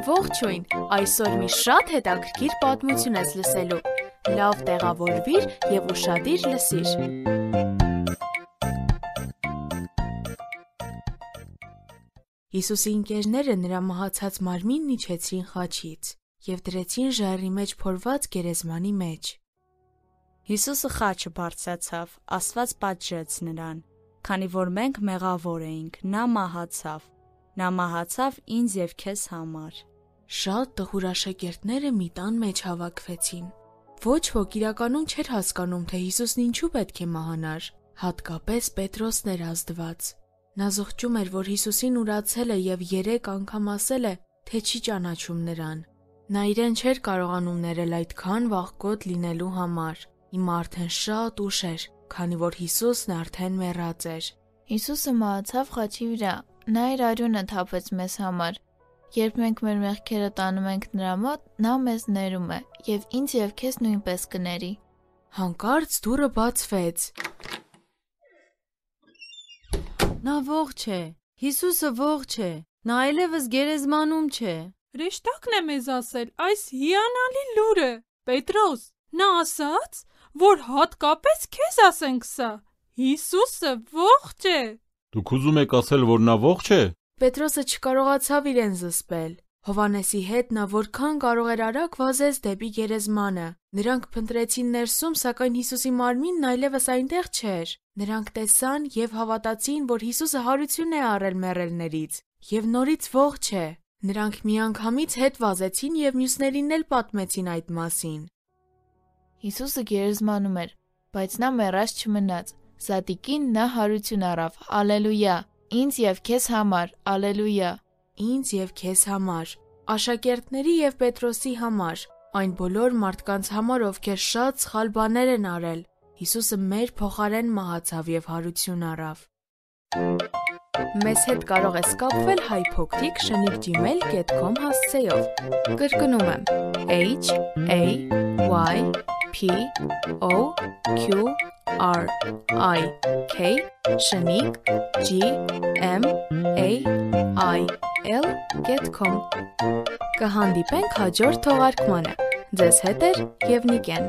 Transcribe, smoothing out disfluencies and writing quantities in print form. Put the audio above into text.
Ողջույն, այսօր մի շատ հետաքրքիր պատմություն ես լսելու, լավ տեղավորվիր և ուշադիր լսիր։ Հիսուսի ընկերները նրա մահացած մարմինն իջեցրին խաչից և դրեցին ժայռի մեջ փորված գերեզմանի մեջ։ Հիսուսը խաչը բարձրացավ, Աստված պատժեց նրան, քանի որ մենք մեղավոր էինք, նա մահացավ ինձ և քեզ համար։ Շատ տխուր աշակերտները մի տան մեջ հավաքվեցին։ Ոչ ոք իրականում չէր հասկանում, թե Հիսուսն ինչու պետք է մահանար, հատկապես Պետրոսն էր ազդված։ Նա զղջում էր, որ Հիսուսին ուրացել է և 3 անգամ ասել է, թե չի ճանաչում նրան։ Նա իրեն չէր կարողանում ներել այդքան վախկոտ լինելու համար։ Հիմա արդեն շատ ուշ էր, քանի որ Հիսուսն արդեն մեռած էր։ Հիսուսը մահացավ խաչի վրա, նա իր արյունը թափեց մեզ համար։ Երբ մենք մեր մեղքերը տանում ենք նրա մոտ, նա մեզ ներում է և ինձ և քեզ նույնպես կների։ Հանկարծ դուռը բացվեց։ Նա ողջ է, Հիսուսը ողջ է, նա այլևս գերեզմանում չէ։ Հրեշտակն է մեզ ասել այս հիանալի լուրը։ Պետրոս, նա ասաց, որ հատկապես քեզ ասենք սա։ Հիսուսը ողջ է։ Դուք ուզում եք ասել, որ նա ողջ է։ Պետրոսը չկարողացավ իրեն զսպել։ Հովհաննեսի հետ նա որքան կարող էր արագ վազեց դեպի գերեզմանը։ Նրանք փնտրեցին ներսում, սակայն Հիսուսի մարմինն այլևս այնտեղ չէր։ Նրանք տեսան և հավատացին, որ Հիսուսը հարություն է առել մեռելներից և նորից ողջ է։ Նրանք միանգամից հետ վազեցին և մյուսներին էլ պատմեցին այդ մասին։ Հիսուսը գերեզմանում էր, բայց նա մեռած չմնաց։ Զատիկին նա հարություն առավ, ալելույա, ինձ և քեզ համար, ալելույա։ Ինձ և քեզ համար, աշակերտների և Պետրոսի համար, այն բոլոր մարդկանց համար, ովքեր շատ սխալ բաներ են արել։ Հիսուսը մեր փոխարեն մահացավ և հարություն առավ։ Մեզ հետ կարող ես կապվել hypocrite@gmail.com հասցեով։ Կրկնում եմ HAYPOQRIK@gmail.com Կհանդիպենք հաջորդ թողարկմանը։ Ձեզ հետ է և Նիկեն։